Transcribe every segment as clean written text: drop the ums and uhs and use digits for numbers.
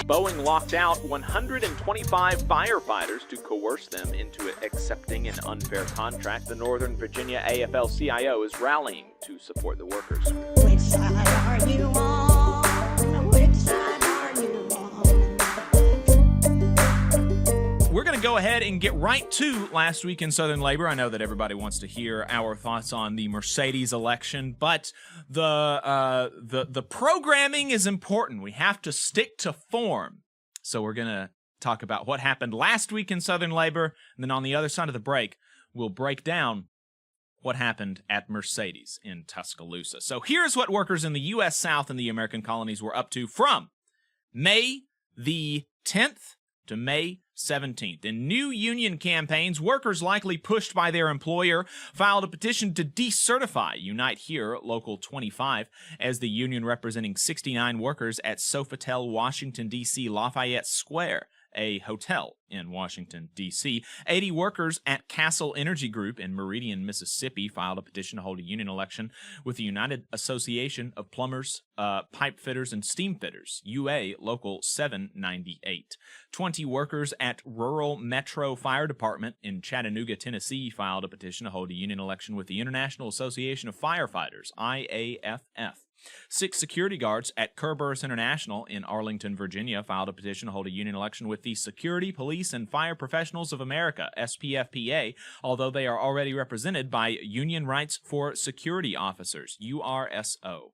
Boeing locked out 125 firefighters to coerce them into accepting an unfair contract. The Northern Virginia AFL-CIO is rallying to support the workers. Which side are you on? Which side are you on? We're going to go ahead and get right to last week in Southern labor. I know that everybody wants to hear our thoughts on the Mercedes election, but the programming is important. We have to stick to form. So we're going to talk about what happened last week in Southern labor, and then on the other side of the break, we'll break down what happened at Mercedes in Tuscaloosa. So here's what workers in the U.S. South and the American colonies were up to from May the 10th to May 17th. In new union campaigns, workers likely pushed by their employer filed a petition to decertify Unite Here Local 25 as the union representing 69 workers at Sofitel Washington, D.C. Lafayette Square, a hotel in Washington, D.C. 80 workers at Castle Energy Group in Meridian, Mississippi filed a petition to hold a union election with the United Association of Plumbers, Pipe Fitters, and Steam Fitters, UA Local 798. 20 workers at Rural Metro Fire Department in Chattanooga, Tennessee filed a petition to hold a union election with the International Association of Firefighters, IAFF. 6 security guards at Kerberos International in Arlington, Virginia filed a petition to hold a union election with the Security, Police, and Fire Professionals of America, SPFPA, although they are already represented by Union Rights for Security Officers, URSO.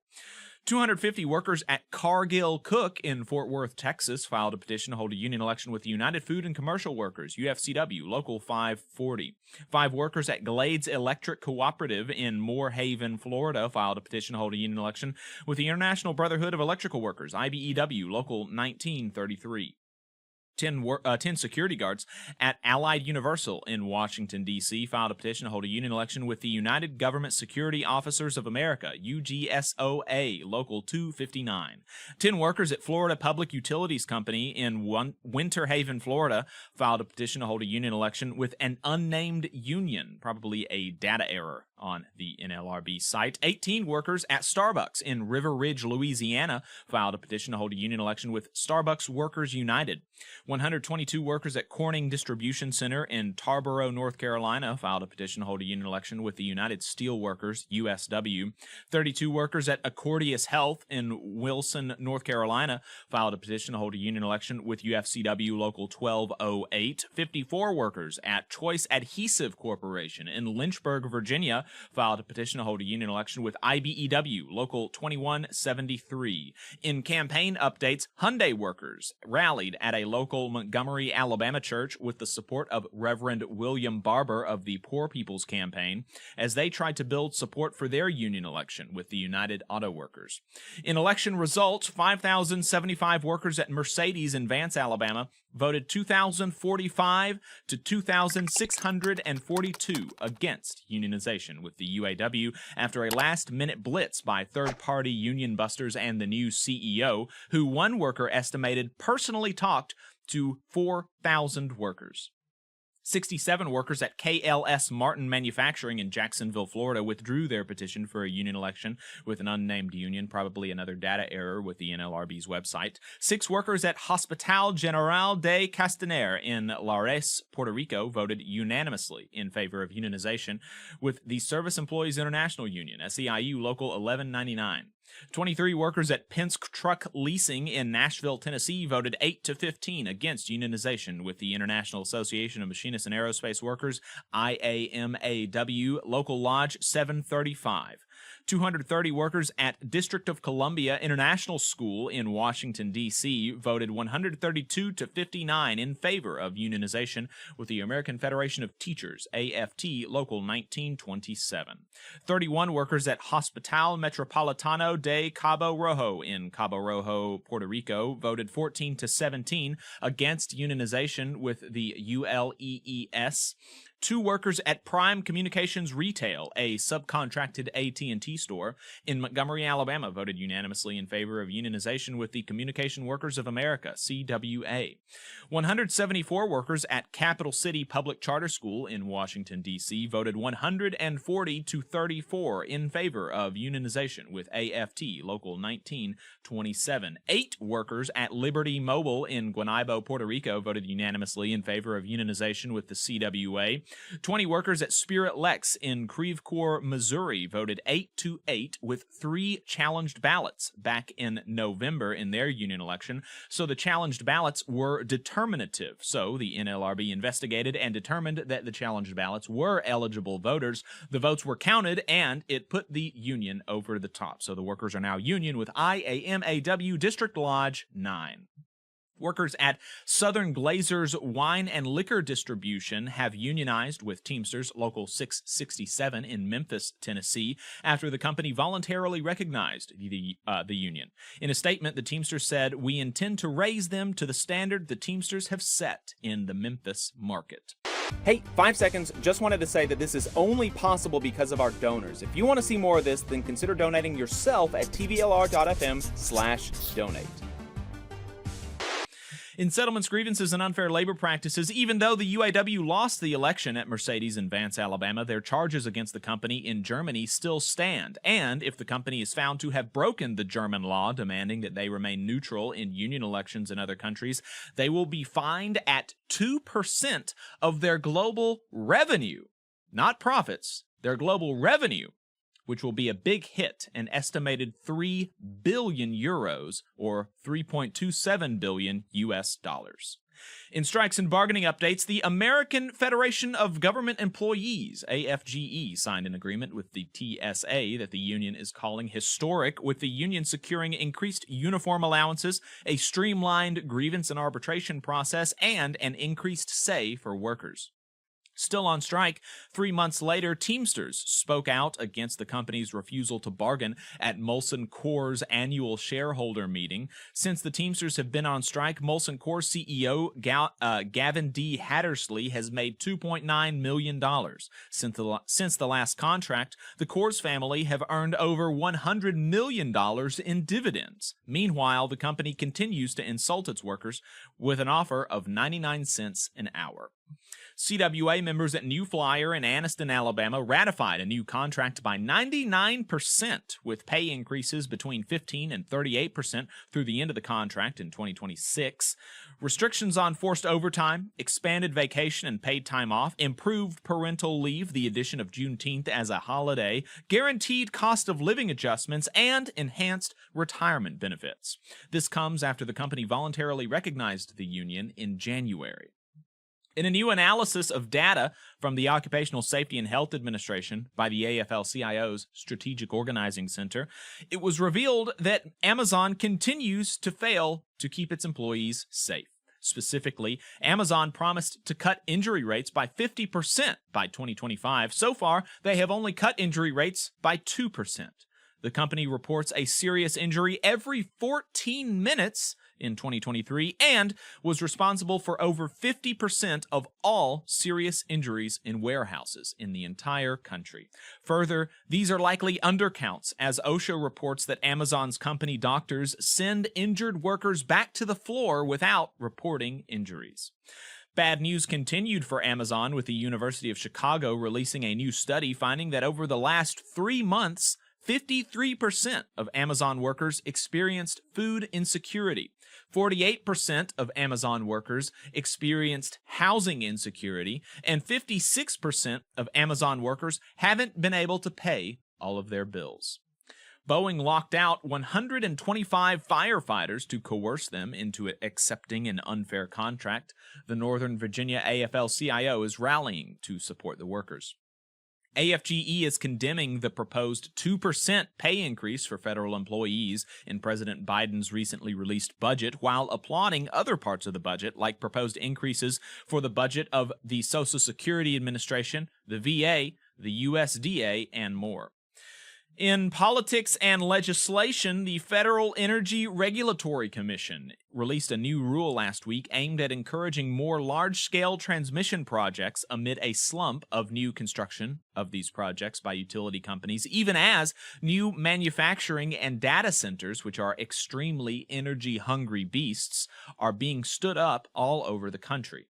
250 workers at Cargill Cook in Fort Worth, Texas, filed a petition to hold a union election with the United Food and Commercial Workers, UFCW, Local 540. 5 workers at Glades Electric Cooperative in Moore Haven, Florida, filed a petition to hold a union election with the International Brotherhood of Electrical Workers, IBEW, Local 1933. 10 security guards at Allied Universal in Washington, D.C. filed a petition to hold a union election with the United Government Security Officers of America, UGSOA, Local 259. 10 workers at Florida Public Utilities Company in Winter Haven, Florida, filed a petition to hold a union election with an unnamed union, probably a data error on the NLRB site. 18 workers at Starbucks in River Ridge, Louisiana, filed a petition to hold a union election with Starbucks Workers United. 122 workers at Corning Distribution Center in Tarboro, North Carolina, filed a petition to hold a union election with the United Steelworkers, USW. 32 workers at Accordius Health in Wilson, North Carolina, filed a petition to hold a union election with UFCW Local 1208. 54 workers at Choice Adhesive Corporation in Lynchburg, Virginia, filed a petition to hold a union election with IBEW Local 2173. In campaign updates, Hyundai workers rallied at a local Montgomery, Alabama church with the support of Reverend William Barber of the Poor People's Campaign as they tried to build support for their union election with the United Auto Workers. In election results, 5,075 workers at Mercedes in Vance, Alabama voted 2,045 to 2,642 against unionization with the UAW after a last-minute blitz by third-party union busters and the new CEO, who one worker estimated personally talked to 4,000 workers. 67 workers at KLS Martin Manufacturing in Jacksonville, Florida, withdrew their petition for a union election with an unnamed union, probably another data error with the NLRB's website. 6 workers at Hospital General de Castaner in Lares, Puerto Rico, voted unanimously in favor of unionization with the Service Employees International Union, SEIU Local 1199. 23 workers at Penske Truck Leasing in Nashville, Tennessee voted 8-15 against unionization with the International Association of Machinists and Aerospace Workers, IAMAW, Local Lodge 735. 230 workers at District of Columbia International School in Washington, D.C. voted 132-59 in favor of unionization with the American Federation of Teachers, AFT, Local 1927. 31 workers at Hospital Metropolitano de Cabo Rojo in Cabo Rojo, Puerto Rico, voted 14-17 against unionization with the ULEES. 2 workers at Prime Communications Retail, a subcontracted AT&T store in Montgomery, Alabama, voted unanimously in favor of unionization with the Communication Workers of America, CWA. 174 workers at Capital City Public Charter School in Washington, D.C. voted 140 to 34 in favor of unionization with AFT Local 1927. 8 workers at Liberty Mobile in Guaynabo, Puerto Rico voted unanimously in favor of unionization with the CWA. 20 workers at Spirit Lex in Creve Coeur, Missouri voted 8-8 with 3 challenged ballots back in November in their union election. So the challenged ballots were determinative. So the NLRB investigated and determined that the challenged ballots were eligible voters. The votes were counted and it put the union over the top. So the workers are now union with IAMAW District Lodge 9. Workers at Southern Glazers Wine and Liquor Distribution have unionized with Teamsters Local 667 in Memphis, Tennessee, after the company voluntarily recognized the union. In a statement, the Teamsters said, "We intend to raise them to the standard the Teamsters have set in the Memphis market." Hey, 5 seconds, just wanted to say that this is only possible because of our donors. If you want to see more of this, then consider donating yourself at tvlr.fm/donate. In settlements, grievances, and unfair labor practices, even though the UAW lost the election at Mercedes in Vance, Alabama, their charges against the company in Germany still stand. And if the company is found to have broken the German law demanding that they remain neutral in union elections in other countries, they will be fined at 2% of their global revenue. Not profits, their global revenue, which will be a big hit, an estimated 3 billion euros or 3.27 billion US dollars. In strikes and bargaining updates, the American Federation of Government Employees, AFGE, signed an agreement with the TSA that the union is calling historic, with the union securing increased uniform allowances, a streamlined grievance and arbitration process, and an increased say for workers. Still on strike, 3 months later, Teamsters spoke out against the company's refusal to bargain at Molson Coors' annual shareholder meeting. Since the Teamsters have been on strike, Molson Coors CEO Gavin D. Hattersley has made $2.9 million. Since the last contract, the Coors family have earned over $100 million in dividends. Meanwhile, the company continues to insult its workers with an offer of 99 cents an hour. CWA members at New Flyer in Anniston, Alabama, ratified a new contract by 99%, with pay increases between 15% and 38% through the end of the contract in 2026. Restrictions on forced overtime, expanded vacation and paid time off, improved parental leave, the addition of Juneteenth as a holiday, guaranteed cost of living adjustments, and enhanced retirement benefits. This comes after the company voluntarily recognized the union in January. In a new analysis of data from the Occupational Safety and Health Administration by the AFL-CIO's Strategic Organizing Center, it was revealed that Amazon continues to fail to keep its employees safe. Specifically, Amazon promised to cut injury rates by 50% by 2025. So far, they have only cut injury rates by 2%. The company reports a serious injury every 14 minutes in 2023 and was responsible for over 50% of all serious injuries in warehouses in the entire country. Further, these are likely undercounts, as OSHA reports that Amazon's company doctors send injured workers back to the floor without reporting injuries. Bad news continued for Amazon, with the University of Chicago releasing a new study finding that over the last 3 months, 53% of Amazon workers experienced food insecurity. 48% of Amazon workers experienced housing insecurity, and 56% of Amazon workers haven't been able to pay all of their bills. Boeing locked out 125 firefighters to coerce them into accepting an unfair contract. The Northern Virginia AFL-CIO is rallying to support the workers. AFGE is condemning the proposed 2% pay increase for federal employees in President Biden's recently released budget, while applauding other parts of the budget, like proposed increases for the budget of the Social Security Administration, the VA, the USDA, and more. In politics and legislation, the Federal Energy Regulatory Commission released a new rule last week aimed at encouraging more large-scale transmission projects amid a slump of new construction of these projects by utility companies, even as new manufacturing and data centers, which are extremely energy-hungry beasts, are being stood up all over the country.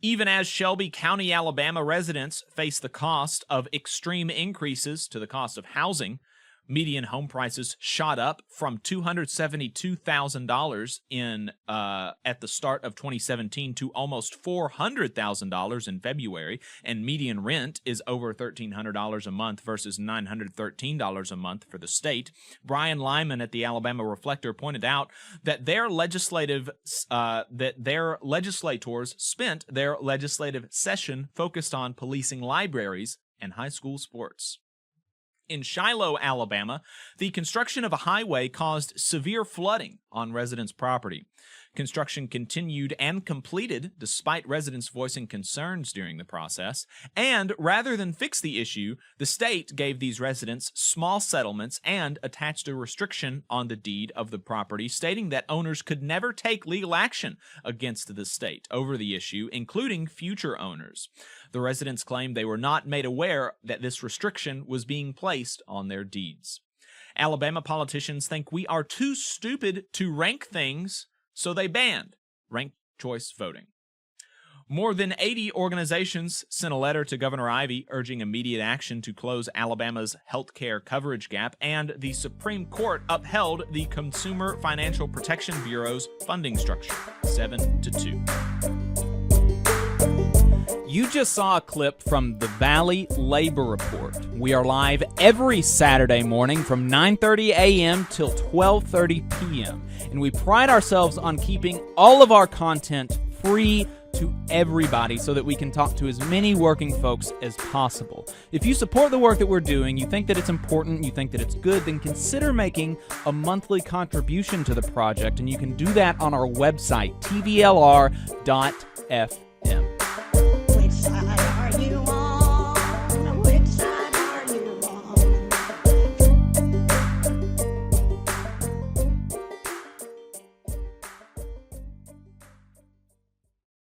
Even as Shelby County, Alabama residents face the cost of extreme increases to the cost of housing, median home prices shot up from $272,000 at the start of 2017 to almost $400,000 in February, and median rent is over $1,300 a month versus $913 a month for the state. Brian Lyman at the Alabama Reflector pointed out that their legislators spent their legislative session focused on policing libraries and high school sports. In Shiloh, Alabama, the construction of a highway caused severe flooding on residents' property. Construction continued and completed despite residents voicing concerns during the process, and rather than fix the issue, the state gave these residents small settlements and attached a restriction on the deed of the property, stating that owners could never take legal action against the state over the issue, including future owners. The residents claimed they were not made aware that this restriction was being placed on their deeds. Alabama politicians think we are too stupid to rank things, so they banned ranked choice voting. More than 80 organizations sent a letter to Governor Ivey urging immediate action to close Alabama's health care coverage gap, and the Supreme Court upheld the Consumer Financial Protection Bureau's funding structure, 7-2. You just saw a clip from the Valley Labor Report. We are live every Saturday morning from 9:30 a.m. till 12:30 p.m. And we pride ourselves on keeping all of our content free to everybody so that we can talk to as many working folks as possible. If you support the work that we're doing, you think that it's important, you think that it's good, then consider making a monthly contribution to the project, and you can do that on our website, tvlr.fm.